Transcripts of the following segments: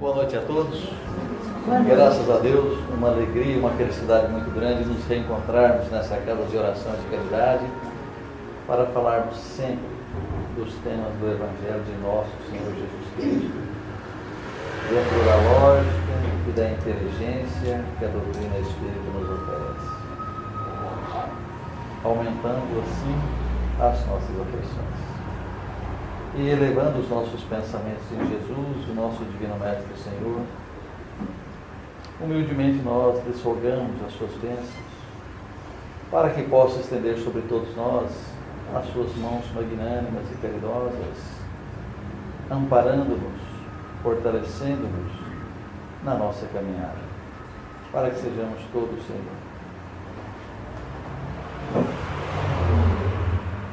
Boa noite a todos. Graças a Deus, uma alegria, uma felicidade muito grande nos reencontrarmos nessa casa de oração e de caridade para falarmos sempre dos temas do Evangelho de nosso Senhor Jesus Cristo, dentro da lógica e da inteligência que a doutrina espírita nos oferece, aumentando assim as nossas afeições e elevando os nossos pensamentos em Jesus, o nosso Divino Mestre e Senhor. Humildemente nós lhes rogamos as suas bênçãos, para que possa estender sobre todos nós as suas mãos magnânimas e caridosas, amparando-nos, fortalecendo-nos na nossa caminhada, para que sejamos todos, Senhor,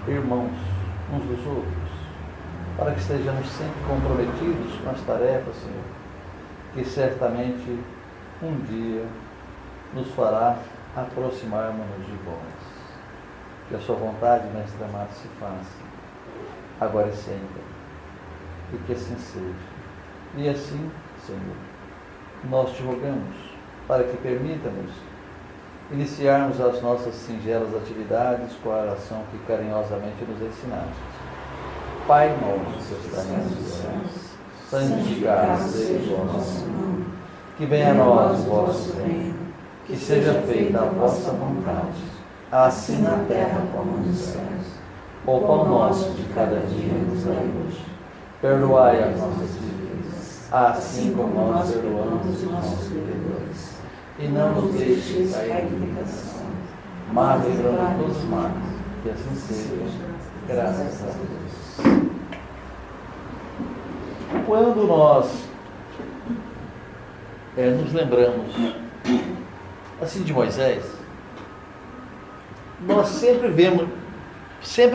irmãos uns dos outros, para que estejamos sempre comprometidos com as tarefas, Senhor, que certamente um dia nos fará aproximarmos-nos de vós. Que a sua vontade, Mestre amado, se faça, agora e sempre, e que assim seja. E assim, Senhor, nós te rogamos, para que permita-nos iniciarmos as nossas singelas atividades com a oração que carinhosamente nos ensinaste. Pai nosso que estás nos céus, santificado seja o vosso nome. Que venha a nós o vosso reino, que seja feita a vossa vontade, assim na terra como nos céus. O pão nosso de cada dia nos dai hoje. Perdoai as nossas dívidas, assim como nós perdoamos os nossos devedores. E não nos deixeis cair em tentação, mas livrando dos males, que assim seja, graças a Deus. Quando nós nos lembramos assim de Moisés, nós sempre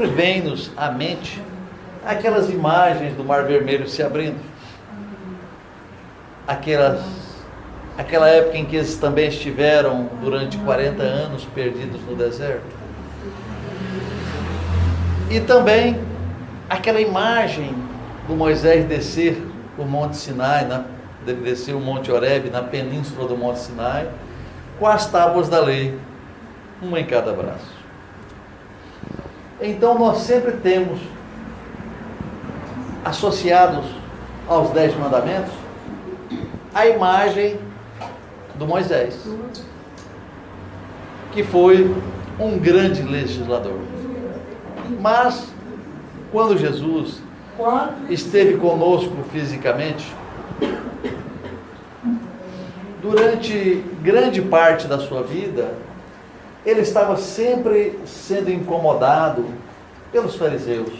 vem-nos à mente aquelas imagens do Mar Vermelho se abrindo, aquela época em que eles também estiveram durante 40 anos perdidos no deserto, e também aquela imagem do Moisés descer o Monte Sinai, descer o Monte Horebe na península do Monte Sinai, com as tábuas da lei, uma em cada braço. Então nós sempre temos associados aos 10 mandamentos a imagem do Moisés, que foi um grande legislador. Mas quando Jesus esteve conosco fisicamente, durante grande parte da sua vida, ele estava sempre sendo incomodado pelos fariseus,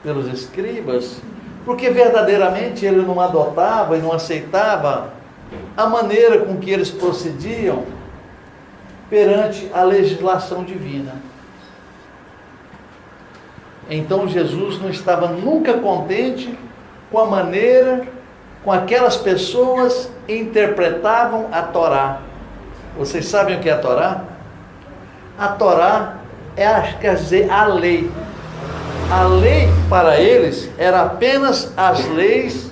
pelos escribas, porque verdadeiramente ele não adotava e não aceitava a maneira com que eles procediam perante a legislação divina. Então Jesus não estava nunca contente com a maneira com aquelas pessoas interpretavam a Torá. Vocês sabem o que é a Torá? A Torá quer dizer a lei. A lei para eles era apenas as leis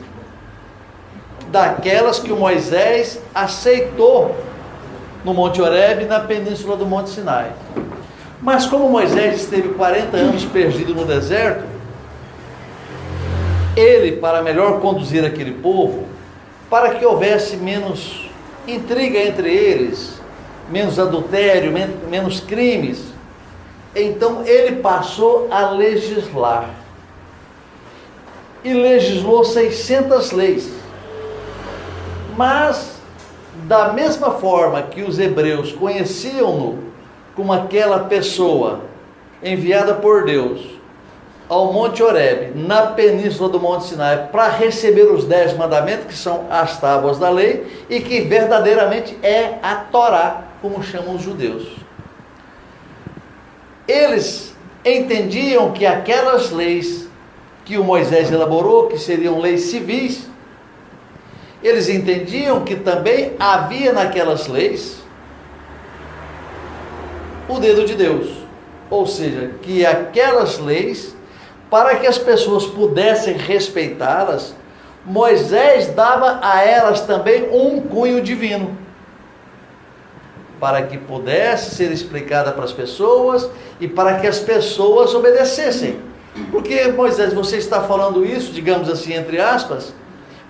daquelas que o Moisés aceitou no Monte Horebe, na península do Monte Sinai. Mas como Moisés esteve 40 anos perdido no deserto, ele, para melhor conduzir aquele povo, para que houvesse menos intriga entre eles, menos adultério, menos crimes, então ele passou a legislar. E legislou 600 leis. Mas, da mesma forma que os hebreus conheciam-no como aquela pessoa enviada por Deus ao Monte Horebe, na península do Monte Sinai, para receber os 10 mandamentos, que são as tábuas da lei, e que verdadeiramente é a Torá, como chamam os judeus. Eles entendiam que aquelas leis que o Moisés elaborou, que seriam leis civis, eles entendiam que também havia naquelas leis o dedo de Deus, ou seja, que aquelas leis, para que as pessoas pudessem respeitá-las, Moisés dava a elas também um cunho divino, para que pudesse ser explicada para as pessoas e para que as pessoas obedecessem. Porque, Moisés, você está falando isso, digamos assim, entre aspas,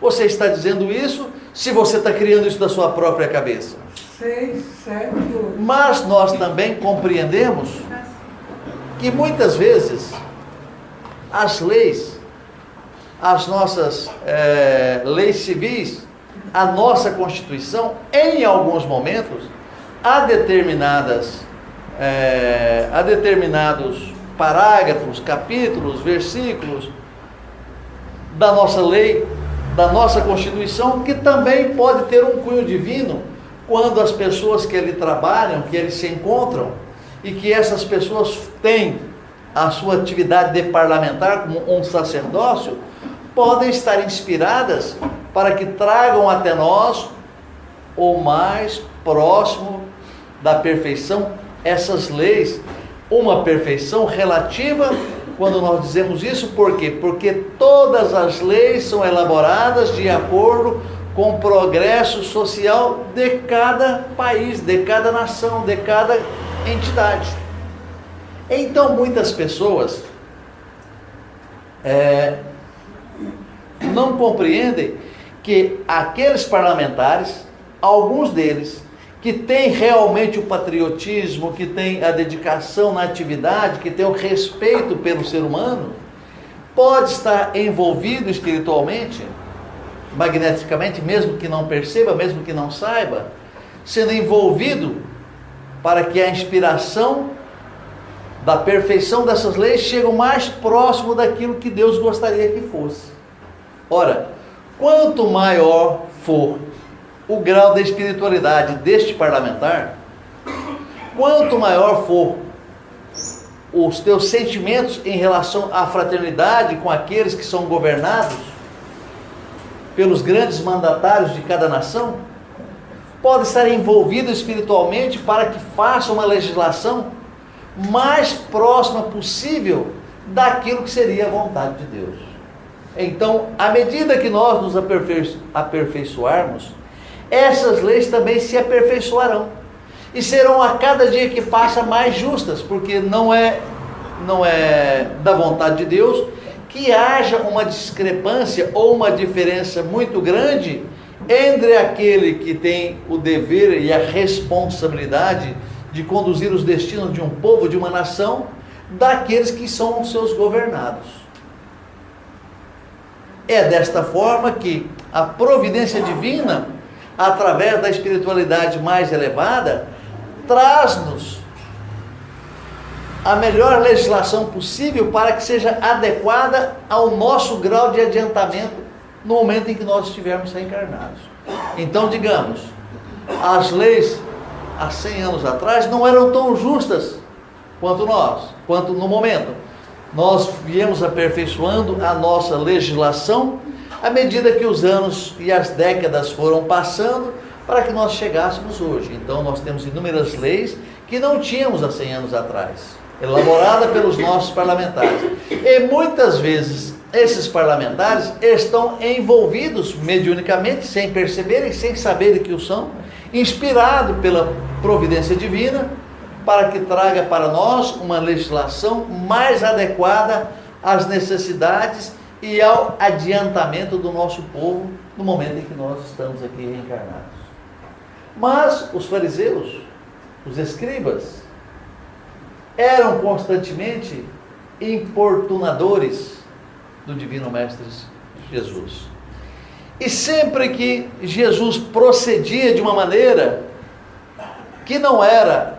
você está dizendo isso se você está criando isso da sua própria cabeça. 6, 7, 8. Mas nós também compreendemos que muitas vezes as leis, as nossas leis civis, a nossa Constituição, em alguns momentos, há determinados parágrafos, capítulos, versículos da nossa lei, da nossa Constituição, que também pode ter um cunho divino quando as pessoas que ali trabalham, que ali se encontram, e que essas pessoas têm a sua atividade de parlamentar como um sacerdócio, podem estar inspiradas para que tragam até nós o mais próximo da perfeição essas leis, uma perfeição relativa. Quando nós dizemos isso, por quê? Porque todas as leis são elaboradas de acordo com o progresso social de cada país, de cada nação, de cada entidade. Então muitas pessoas não compreendem que aqueles parlamentares, alguns deles, que têm realmente o patriotismo, que têm a dedicação na atividade, que têm o respeito pelo ser humano, pode estar envolvido espiritualmente, magneticamente, mesmo que não perceba, mesmo que não saiba, sendo envolvido para que a inspiração da perfeição dessas leis chegue o mais próximo daquilo que Deus gostaria que fosse. Ora, quanto maior for o grau de espiritualidade deste parlamentar, quanto maior for os teus sentimentos em relação à fraternidade com aqueles que são governados pelos grandes mandatários de cada nação, pode estar envolvido espiritualmente para que faça uma legislação mais próxima possível daquilo que seria a vontade de Deus. Então, à medida que nós nos aperfeiçoarmos, essas leis também se aperfeiçoarão e serão a cada dia que passa mais justas, porque não é da vontade de Deus que haja uma discrepância ou uma diferença muito grande entre aquele que tem o dever e a responsabilidade de conduzir os destinos de um povo, de uma nação, daqueles que são os seus governados. É desta forma que a providência divina, através da espiritualidade mais elevada, traz-nos a melhor legislação possível para que seja adequada ao nosso grau de adiantamento no momento em que nós estivermos reencarnados. Então, digamos, as leis há 100 anos atrás não eram tão justas quanto no momento. Nós viemos aperfeiçoando a nossa legislação à medida que os anos e as décadas foram passando para que nós chegássemos hoje. Então nós temos inúmeras leis que não tínhamos há 100 anos atrás, elaboradas pelos nossos parlamentares. E muitas vezes esses parlamentares estão envolvidos mediunicamente, sem perceberem, sem saberem que o são, inspirados pela providência divina, para que traga para nós uma legislação mais adequada às necessidades e ao adiantamento do nosso povo no momento em que nós estamos aqui reencarnados. Mas os fariseus, os escribas, eram constantemente importunadores do Divino Mestre Jesus. E sempre que Jesus procedia de uma maneira que não era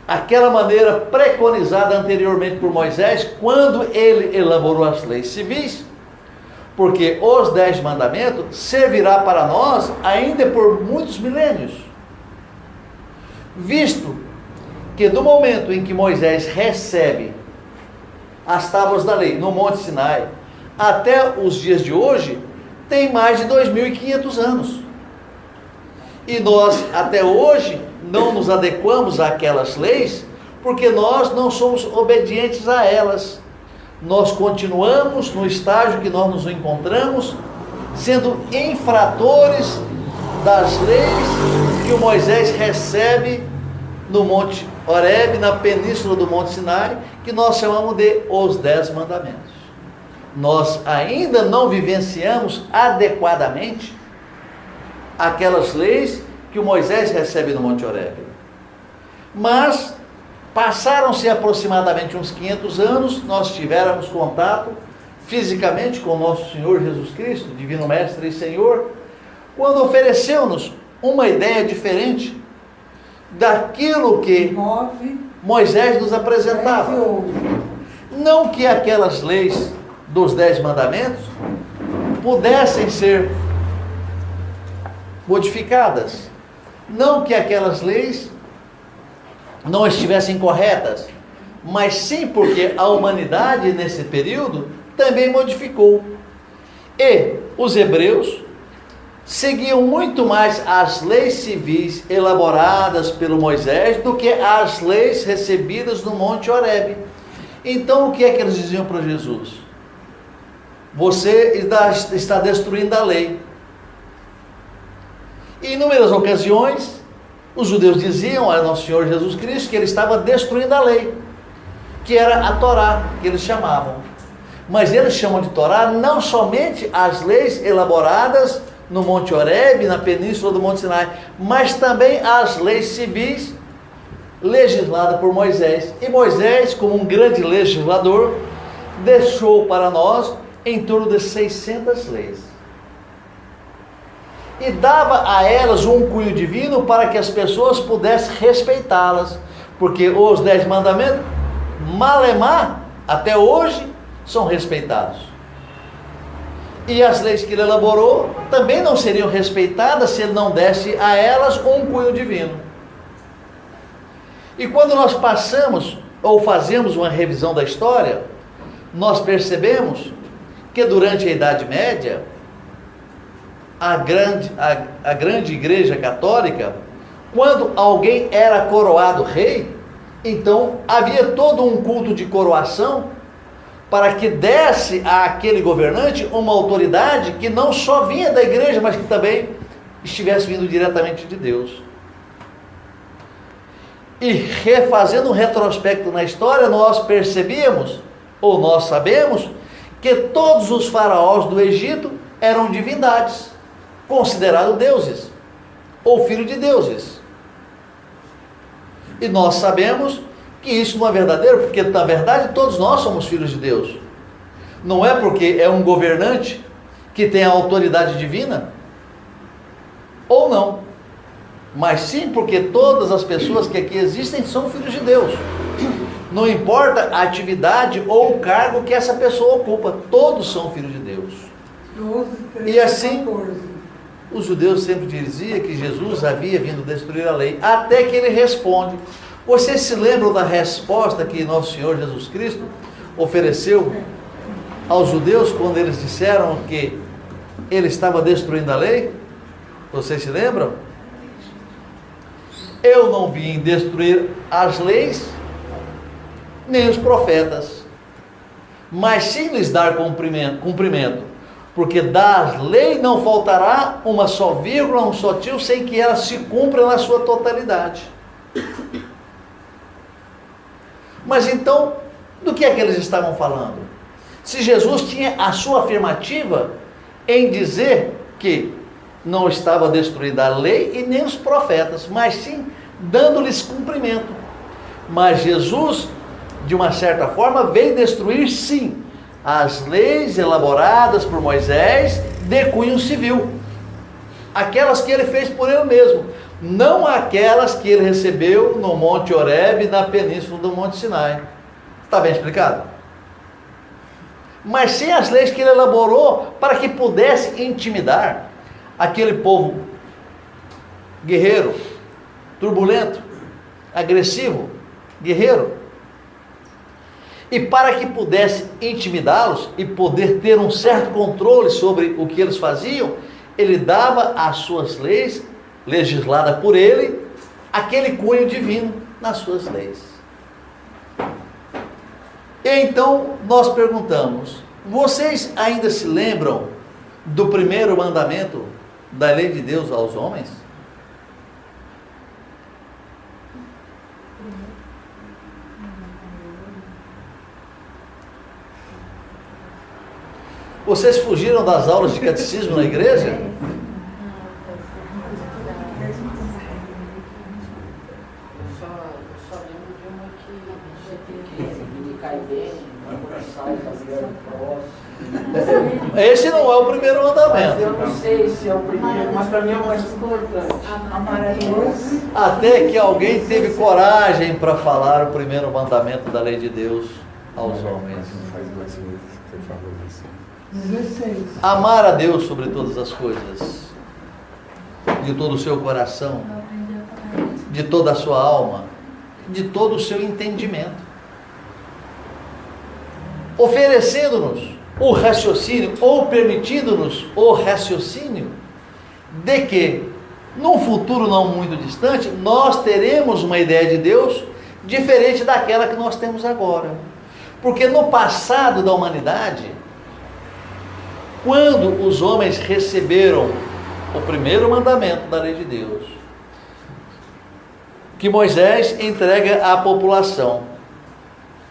aquela maneira preconizada anteriormente por Moisés, quando ele elaborou as leis civis, porque os 10 mandamentos servirá para nós ainda por muitos milênios, visto que do momento em que Moisés recebe as tábuas da lei no Monte Sinai até os dias de hoje, tem mais de 2.500 anos, e nós até hoje não nos adequamos àquelas leis, porque nós não somos obedientes a elas. Nós continuamos no estágio que nós nos encontramos, sendo infratores das leis que o Moisés recebe no Monte Horebe, na península do Monte Sinai, que nós chamamos de os 10 mandamentos. Nós ainda não vivenciamos adequadamente aquelas leis que o Moisés recebe no Monte Horebe. Mas passaram-se aproximadamente uns 500 anos, nós tivemos contato fisicamente com o nosso Senhor Jesus Cristo, Divino Mestre e Senhor, quando ofereceu-nos uma ideia diferente daquilo que Moisés nos apresentava. Não que aquelas leis dos 10 mandamentos pudessem ser modificadas, não que aquelas leis não estivessem corretas, mas sim porque a humanidade nesse período também modificou. E os hebreus seguiam muito mais as leis civis elaboradas pelo Moisés do que as leis recebidas no Monte Horebe. Então o que é que eles diziam para Jesus? Você está destruindo a lei. Em inúmeras ocasiões, os judeus diziam a nosso Senhor Jesus Cristo que ele estava destruindo a lei, que era a Torá, que eles chamavam. Mas eles chamam de Torá não somente as leis elaboradas no Monte Horebe, na península do Monte Sinai, mas também as leis civis legisladas por Moisés. E Moisés, como um grande legislador, deixou para nós em torno de 600 leis. E dava a elas um cunho divino para que as pessoas pudessem respeitá-las. Porque os 10 mandamentos, malemar, até hoje, são respeitados. E as leis que ele elaborou também não seriam respeitadas se ele não desse a elas um cunho divino. E quando nós passamos ou fazemos uma revisão da história, nós percebemos que durante a Idade Média, a grande igreja católica, quando alguém era coroado rei, então havia todo um culto de coroação para que desse àquele governante uma autoridade que não só vinha da igreja, mas que também estivesse vindo diretamente de Deus. E refazendo um retrospecto na história, nós percebíamos, ou nós sabemos, que todos os faraós do Egito eram divindades, considerados deuses, ou filhos de deuses. E nós sabemos que isso não é verdadeiro, porque na verdade todos nós somos filhos de Deus. Não é porque é um governante que tem a autoridade divina, ou não, mas sim porque todas as pessoas que aqui existem são filhos de Deus. Não importa a atividade ou o cargo que essa pessoa ocupa, todos são filhos de Deus. 12, 13, e assim, 14. Os judeus sempre diziam que Jesus havia vindo destruir a lei, até que ele responde. Vocês se lembram da resposta que nosso Senhor Jesus Cristo ofereceu aos judeus quando eles disseram que ele estava destruindo a lei? Vocês se lembram? Eu não vim destruir as leis, nem os profetas, mas sim lhes dar cumprimento, porque da lei não faltará uma só vírgula, um só tio, sem que ela se cumpra na sua totalidade. Mas então, do que é que eles estavam falando? Se Jesus tinha a sua afirmativa em dizer que não estava destruindo a lei e nem os profetas, mas sim dando-lhes cumprimento. Mas Jesus, de uma certa forma, veio destruir sim as leis elaboradas por Moisés de cunho civil, aquelas que ele fez por ele mesmo, não aquelas que ele recebeu no Monte Horebe, na península do Monte Sinai. Está bem explicado? Mas sim as leis que ele elaborou para que pudesse intimidar aquele povo guerreiro, turbulento, agressivo, guerreiro. E para que pudesse intimidá-los e poder ter um certo controle sobre o que eles faziam, ele dava as suas leis, legislada por ele, aquele cunho divino nas suas leis. E então nós perguntamos: vocês ainda se lembram do primeiro mandamento da lei de Deus aos homens? Vocês fugiram das aulas de catecismo na igreja? Eu só lembro de uma que você tem que cair bem, conversar, fazer o próximo. Esse não é o primeiro Mas mandamento. eu não sei se é o primeiro, mas para mim é o mais importante. Amar a Deus. Até que alguém teve coragem para falar o primeiro mandamento da lei de Deus aos homens. Faz 2 meses que você falou isso. 16. Amar a Deus sobre todas as coisas, de todo o seu coração, de toda a sua alma, de todo o seu entendimento, oferecendo-nos o raciocínio, ou permitindo-nos o raciocínio, de que, num futuro não muito distante, nós teremos uma ideia de Deus diferente daquela que nós temos agora. Porque no passado da humanidade, quando os homens receberam o primeiro mandamento da lei de Deus, que Moisés entrega à população,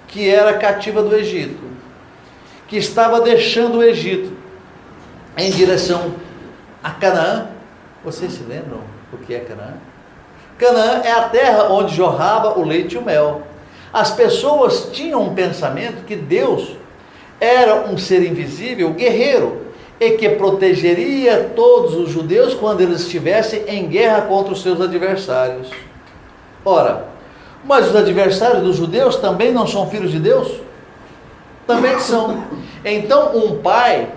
que era cativa do Egito, que estava deixando o Egito em direção a Canaã. Vocês se lembram o que é Canaã? Canaã é a terra onde jorrava o leite e o mel. As pessoas tinham um pensamento que Deus era um ser invisível, guerreiro, e que protegeria todos os judeus quando eles estivessem em guerra contra os seus adversários. Ora, mas os adversários dos judeus também não são filhos de Deus? Também são. Então um pai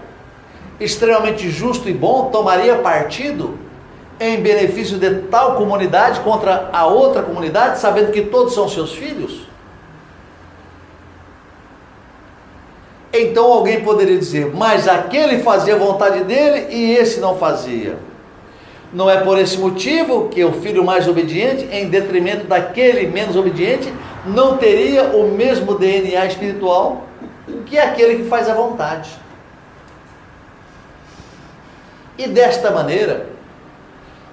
extremamente justo e bom tomaria partido em benefício de tal comunidade contra a outra comunidade, sabendo que todos são seus filhos? Então alguém poderia dizer, mas aquele fazia a vontade dele e esse não fazia. Não é por esse motivo que o filho mais obediente, em detrimento daquele menos obediente, não teria o mesmo DNA espiritual que aquele que faz a vontade. E desta maneira,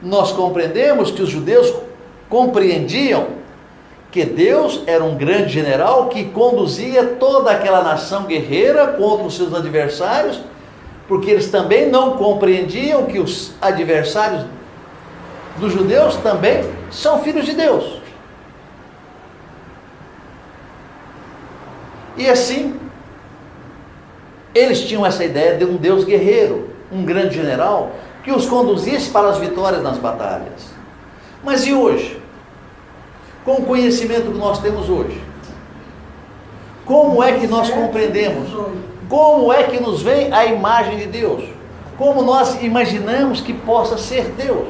nós compreendemos que os judeus compreendiam que Deus era um grande general que conduzia toda aquela nação guerreira contra os seus adversários, porque eles também não compreendiam que os adversários dos judeus também são filhos de Deus. E assim, eles tinham essa ideia de um Deus guerreiro, um grande general, que os conduzisse para as vitórias nas batalhas. Mas e hoje? Com o conhecimento que nós temos hoje, como é que nós compreendemos? Como é que nos vem a imagem de Deus? Como nós imaginamos que possa ser Deus?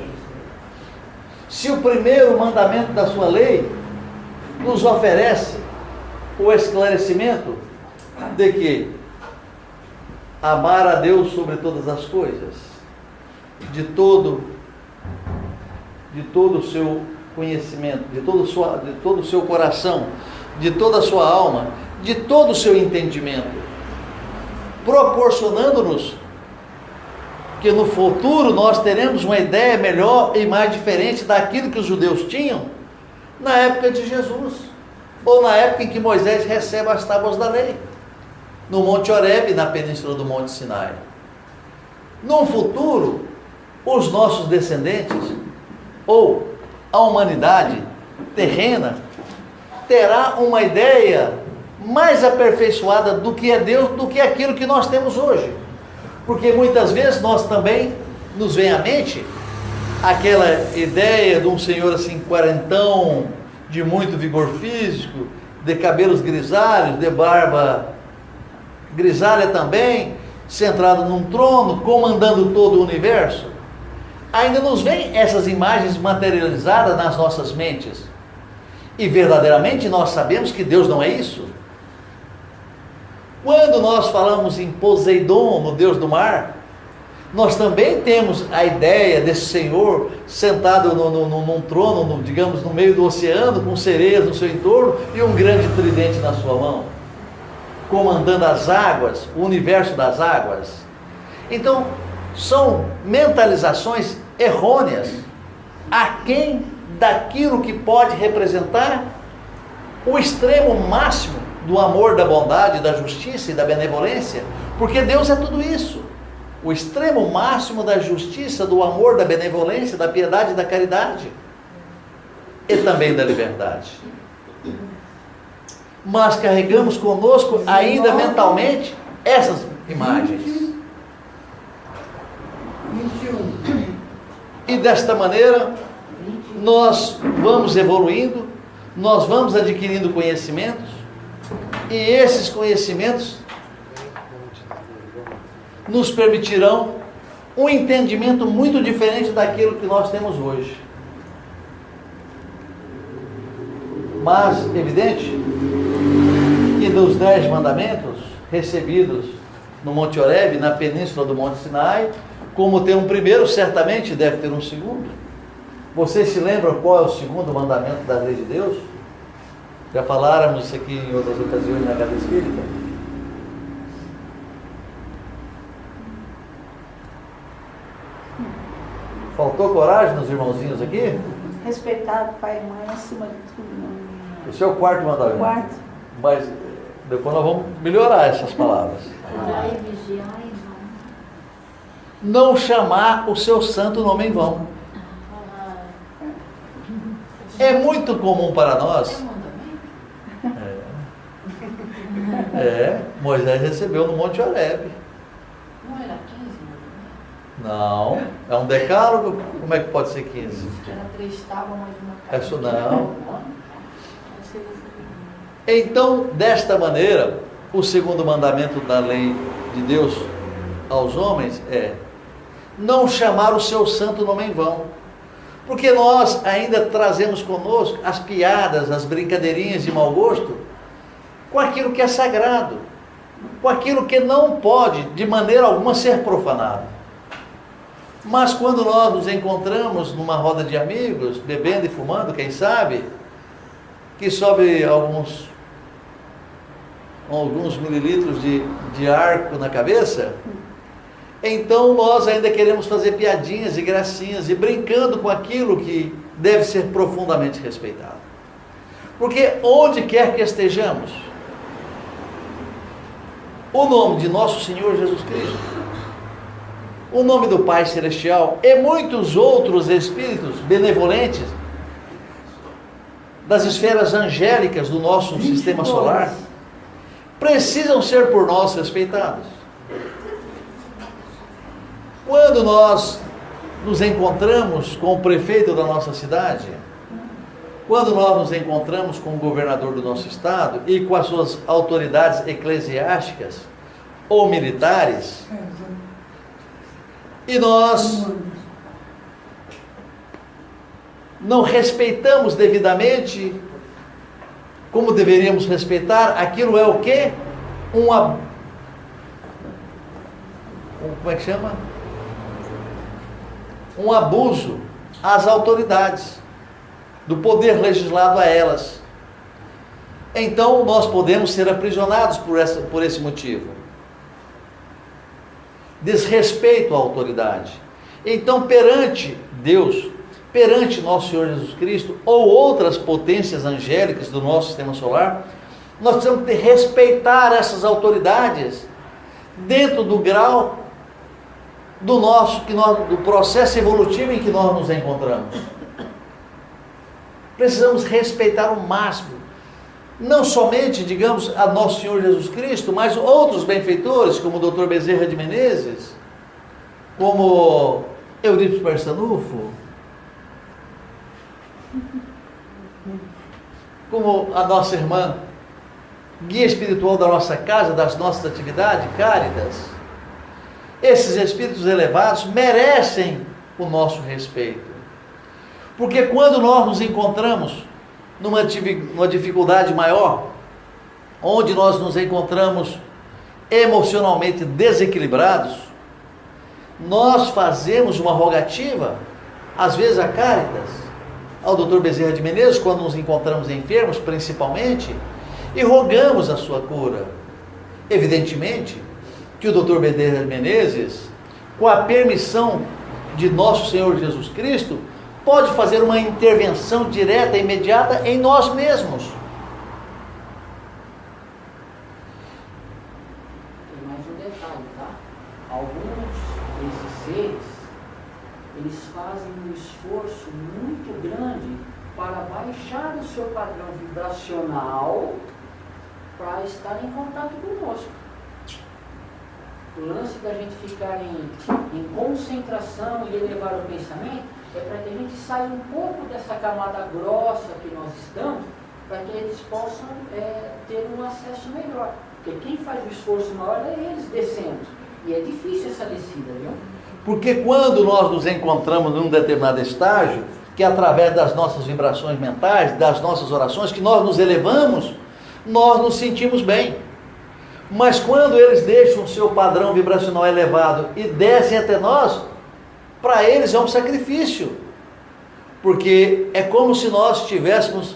Se o primeiro mandamento da sua lei nos oferece o esclarecimento de que amar a Deus sobre todas as coisas, de todo o seu conhecimento, de todo o seu coração, de toda a sua alma, de todo o seu entendimento, proporcionando-nos que no futuro nós teremos uma ideia melhor e mais diferente daquilo que os judeus tinham na época de Jesus, ou na época em que Moisés recebe as tábuas da lei, no Monte Horebe, na península do Monte Sinai. No futuro, os nossos descendentes, ou a humanidade terrena, terá uma ideia mais aperfeiçoada do que é Deus, do que aquilo que nós temos hoje. Porque muitas vezes nós também nos vem à mente aquela ideia de um senhor assim, quarentão, de muito vigor físico, de cabelos grisalhos, de barba grisalha também, centrado num trono, comandando todo o universo. Ainda nos vêm essas imagens materializadas nas nossas mentes. E verdadeiramente nós sabemos que Deus não é isso. Quando nós falamos em Poseidon, no Deus do mar, nós também temos a ideia desse Senhor sentado num trono, digamos, no meio do oceano, com sereias no seu entorno e um grande tridente na sua mão, comandando as águas, o universo das águas. Então, são mentalizações errôneas, aquém daquilo que pode representar o extremo máximo do amor, da bondade, da justiça e da benevolência, porque Deus é tudo isso. O extremo máximo da justiça, do amor, da benevolência, da piedade e da caridade, e também da liberdade. Mas carregamos conosco ainda mentalmente essas imagens. 21. E desta maneira, nós vamos evoluindo, nós vamos adquirindo conhecimentos, e esses conhecimentos nos permitirão um entendimento muito diferente daquilo que nós temos hoje. Mas, evidente, que dos 10 mandamentos recebidos no Monte Horebe, na península do Monte Sinai, como tem um primeiro, certamente deve ter um segundo. Vocês se lembram qual é o segundo mandamento da lei de Deus? Já faláramos isso aqui em outras ocasiões na Casa Espírita. Faltou coragem nos irmãozinhos aqui? Respeitar pai e mãe acima de tudo. Não. Esse é o quarto mandamento. Quarto. Mas depois nós vamos melhorar essas palavras. Orar e vigiar em vão. Não chamar o seu santo nome em vão. É muito comum para nós. Moisés recebeu no Monte Horebe. Não era 15, Não, é um decálogo. Como é que pode ser 15? era 3 tábuas, mais uma Isso não. Então, desta maneira, o segundo mandamento da lei de Deus aos homens é não chamar o seu santo nome em vão. Porque nós ainda trazemos conosco as piadas, as brincadeirinhas de mau gosto com aquilo que é sagrado, com aquilo que não pode de maneira alguma ser profanado. Mas quando nós nos encontramos numa roda de amigos, bebendo e fumando, quem sabe, que sobe alguns mililitros de arco na cabeça, então nós ainda queremos fazer piadinhas e gracinhas e brincando com aquilo que deve ser profundamente respeitado. Porque onde quer que estejamos, o nome de nosso Senhor Jesus Cristo, o nome do Pai Celestial e muitos outros espíritos benevolentes das esferas angélicas do nosso sistema solar precisam ser por nós respeitados. Quando nós nos encontramos com o prefeito da nossa cidade, quando nós nos encontramos com o governador do nosso estado e com as suas autoridades eclesiásticas ou militares, e nós não respeitamos devidamente como deveríamos respeitar, aquilo é o quê? Como é que chama? Um abuso às autoridades, do poder legislado a elas. Então nós podemos ser aprisionados por esse motivo. Desrespeito à autoridade. Então, perante Deus, perante nosso Senhor Jesus Cristo ou outras potências angélicas do nosso sistema solar, nós precisamos respeitar essas autoridades dentro do grau do processo evolutivo em que nós nos encontramos. Precisamos respeitar o máximo, não somente, digamos, a nosso Senhor Jesus Cristo, mas outros benfeitores, como o Dr. Bezerra de Menezes, como Eurípides Barçanufo, como a nossa irmã, guia espiritual da nossa casa, das nossas atividades, Cáritas. Esses espíritos elevados merecem o nosso respeito. Porque quando nós nos encontramos numa dificuldade maior, onde nós nos encontramos emocionalmente desequilibrados, nós fazemos uma rogativa, às vezes a Cáritas, ao Dr. Bezerra de Menezes, quando nos encontramos enfermos, principalmente, e rogamos a sua cura. Evidentemente que o Dr. Bezerra de Menezes, com a permissão de nosso Senhor Jesus Cristo, pode fazer uma intervenção direta e imediata em nós mesmos. Tem mais um detalhe, tá? Alguns desses seres, eles fazem um esforço muito grande para baixar o seu padrão vibracional para estar em contato conosco. O lance da gente ficar em concentração e elevar o pensamento é para que a gente saia um pouco dessa camada grossa que nós estamos, para que eles possam ter um acesso melhor. Porque quem faz o esforço maior é eles descendo. E é difícil essa descida, viu? Porque quando nós nos encontramos num determinado estágio, que através das nossas vibrações mentais, das nossas orações, que nós nos elevamos, nós nos sentimos bem. Mas quando eles deixam o seu padrão vibracional elevado e descem até nós, para eles é um sacrifício. Porque é como se nós estivéssemos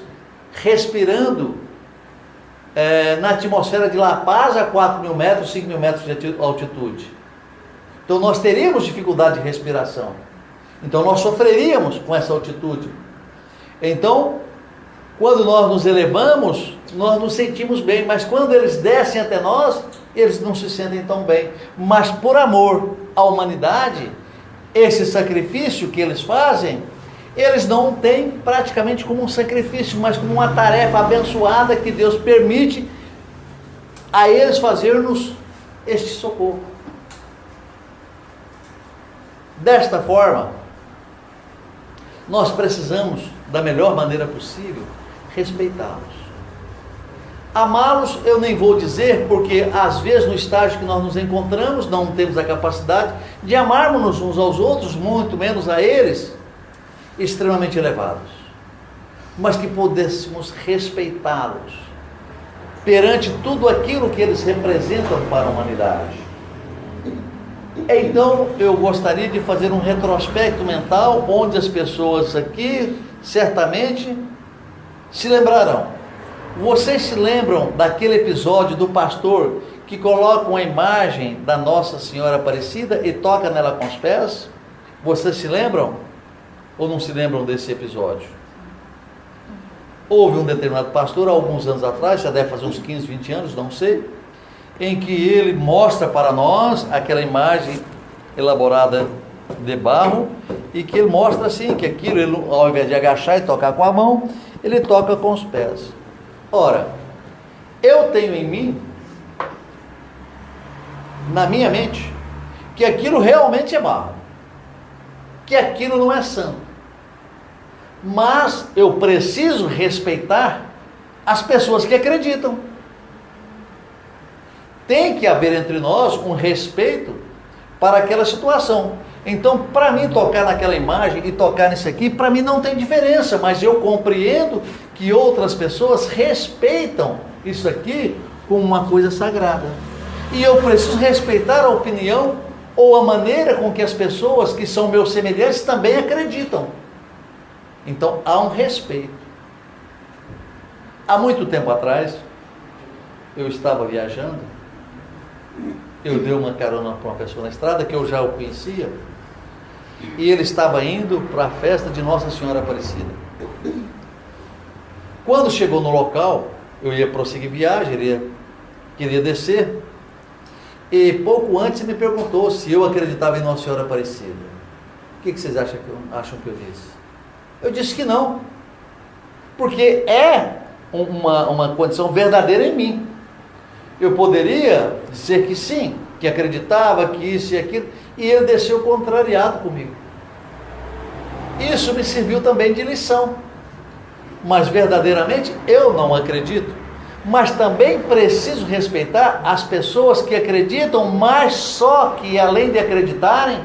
respirando na atmosfera de La Paz a 4.000 metros, 5.000 metros de altitude. Então nós teríamos dificuldade de respiração. Então nós sofreríamos com essa altitude. Então, quando nós nos elevamos, nós nos sentimos bem, mas quando eles descem até nós, eles não se sentem tão bem. Mas por amor à humanidade, esse sacrifício que eles fazem, eles não têm praticamente como um sacrifício, mas como uma tarefa abençoada que Deus permite a eles fazermos este socorro. Desta forma, nós precisamos, da melhor maneira possível, respeitá-los. Amá-los eu nem vou dizer, porque às vezes no estágio que nós nos encontramos, não temos a capacidade de amarmos uns aos outros, muito menos a eles, extremamente elevados. Mas que pudéssemos respeitá-los perante tudo aquilo que eles representam para a humanidade. Então, eu gostaria de fazer um retrospecto mental, onde as pessoas aqui, certamente, se lembrarão. Vocês se lembram daquele episódio do pastor que coloca uma imagem da Nossa Senhora Aparecida e toca nela com os pés? Vocês se lembram? Ou não se lembram desse episódio? Houve um determinado pastor, há alguns anos atrás, já deve fazer uns 15, 20 anos, não sei, em que ele mostra para nós aquela imagem elaborada de barro, e que ele mostra assim, que aquilo, ele, ao invés de agachar e tocar com a mão, ele toca com os pés. Ora, eu tenho em mim, na minha mente, que aquilo realmente é barro, que aquilo não é santo, mas eu preciso respeitar as pessoas que acreditam. Tem que haver entre nós um respeito para aquela situação. Então, para mim tocar naquela imagem e tocar nisso aqui, para mim não tem diferença, mas eu compreendo que outras pessoas respeitam isso aqui como uma coisa sagrada. E eu preciso respeitar a opinião ou a maneira com que as pessoas que são meus semelhantes também acreditam. Então, há um respeito. Há muito tempo atrás, eu estava viajando, eu dei uma carona para uma pessoa na estrada, que eu já o conhecia, e ele estava indo para a festa de Nossa Senhora Aparecida. Quando chegou no local, eu ia prosseguir viagem, queria descer, e pouco antes me perguntou se eu acreditava em Nossa Senhora Aparecida. O que vocês acham que eu disse? Eu disse que não, porque é uma condição verdadeira em mim. Eu poderia dizer que sim, que acreditava, que isso e aquilo, e ele desceu contrariado comigo. Isso me serviu também de lição. Mas verdadeiramente eu não acredito. Mas também preciso respeitar as pessoas que acreditam, mas só que além de acreditarem,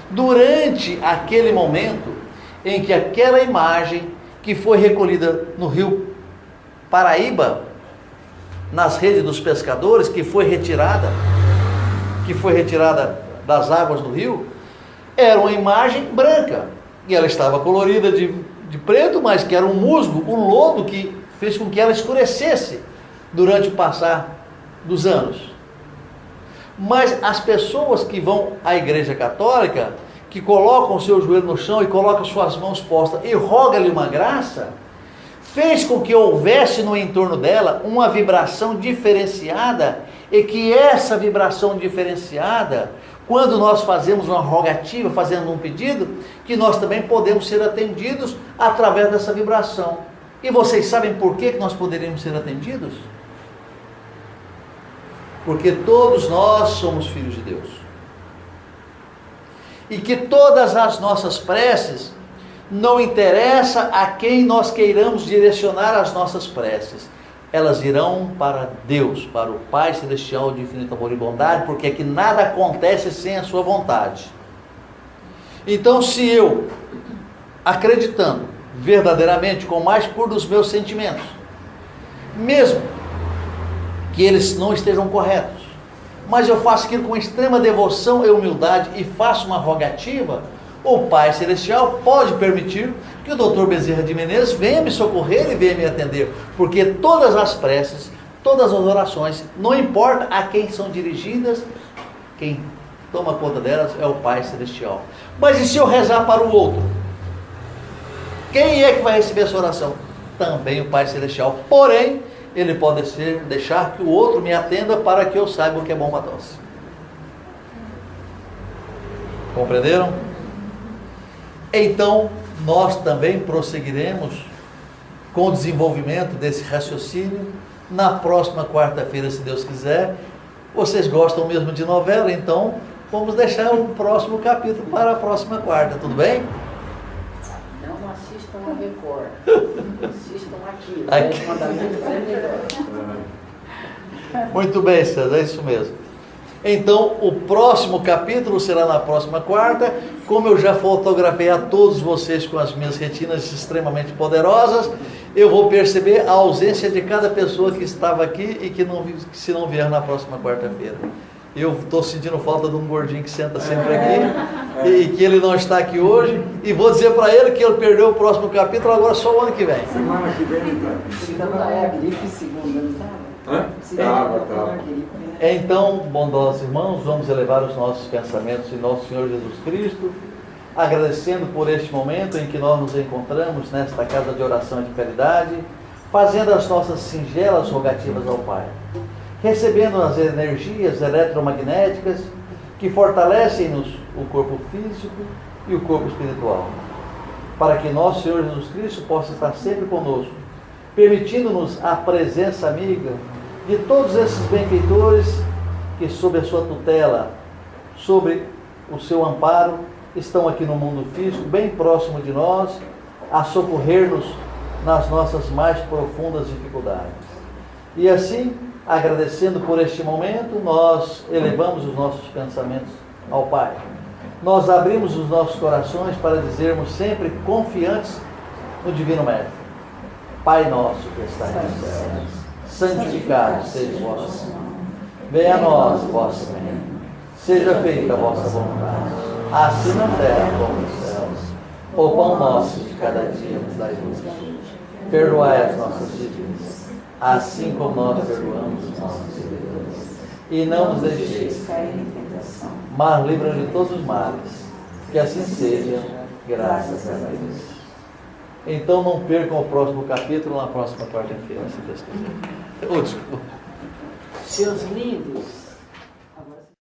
durante aquele momento em que aquela imagem que foi recolhida no rio Paraíba, nas redes dos pescadores, que foi retirada das águas do rio, era uma imagem branca, e ela estava colorida de preto, mas que era um musgo, um lodo que fez com que ela escurecesse durante o passar dos anos. Mas as pessoas que vão à igreja católica, que colocam o seu joelho no chão e colocam suas mãos postas e roga-lhe uma graça, fez com que houvesse no entorno dela uma vibração diferenciada, e que essa vibração diferenciada, quando nós fazemos uma rogativa, fazendo um pedido, que nós também podemos ser atendidos através dessa vibração. E vocês sabem por que nós poderíamos ser atendidos? Porque todos nós somos filhos de Deus. E que todas as nossas preces, não interessa a quem nós queiramos direcionar as nossas preces, elas irão para Deus, para o Pai Celestial de infinito amor e bondade, porque aqui nada acontece sem a sua vontade. Então, se eu, acreditando verdadeiramente, com o mais puro dos meus sentimentos, mesmo que eles não estejam corretos, mas eu faço aquilo com extrema devoção e humildade e faço uma rogativa, o Pai Celestial pode permitir que o Dr. Bezerra de Menezes venha me socorrer e venha me atender, porque todas as preces, todas as orações, não importa a quem são dirigidas, quem toma conta delas é o Pai Celestial. Mas e se eu rezar para o outro? Quem é que vai receber essa oração? Também o Pai Celestial. Porém, ele pode deixar que o outro me atenda para que eu saiba o que é bom para nós. Compreenderam? Então, nós também prosseguiremos com o desenvolvimento desse raciocínio na próxima quarta-feira, se Deus quiser. Vocês gostam mesmo de novela, então vamos deixar o próximo capítulo para a próxima quarta, tudo bem? Não assistam a Record, assistam aqui. Os mandamentos é melhor. Muito bem, César, é isso mesmo. Então, o próximo capítulo será na próxima quarta. Como eu já fotografei a todos vocês com as minhas retinas extremamente poderosas, eu vou perceber a ausência de cada pessoa que estava aqui e que se não vier na próxima quarta-feira. Eu estou sentindo falta de um gordinho que senta sempre aqui e que ele não está aqui hoje. E vou dizer para ele que ele perdeu o próximo capítulo agora só o ano que vem. Semana que vem, então. Segunda é gripe, segunda, não estava? Tava. Então, bondosos irmãos, vamos elevar os nossos pensamentos em nosso Senhor Jesus Cristo, agradecendo por este momento em que nós nos encontramos nesta casa de oração e de caridade, fazendo as nossas singelas rogativas ao Pai, recebendo as energias eletromagnéticas que fortalecem-nos o corpo físico e o corpo espiritual, para que nosso Senhor Jesus Cristo possa estar sempre conosco, permitindo-nos a presença amiga de todos esses benfeitores que, sob a sua tutela, sobre o seu amparo, estão aqui no mundo físico, bem próximo de nós, a socorrer-nos nas nossas mais profundas dificuldades. E assim, agradecendo por este momento, nós elevamos os nossos pensamentos ao Pai. Nós abrimos os nossos corações para dizermos sempre confiantes no Divino Mestre: Pai nosso que está nos céus, santificado seja o vosso nome. Venha a nós o vosso reino. Seja feita a vossa vontade, assim na terra como nos céus. O pão nosso de cada dia nos dai hoje. Perdoai as nossas dívidas, assim como nós perdoamos os nossos devedores. E não nos deixeis cair em tentação, mas livra-nos de todos os males. Que assim seja, graças a Deus. Então não percam o próximo capítulo na próxima quarta-feira, se Deus quiser. Desculpa. Seus lindos,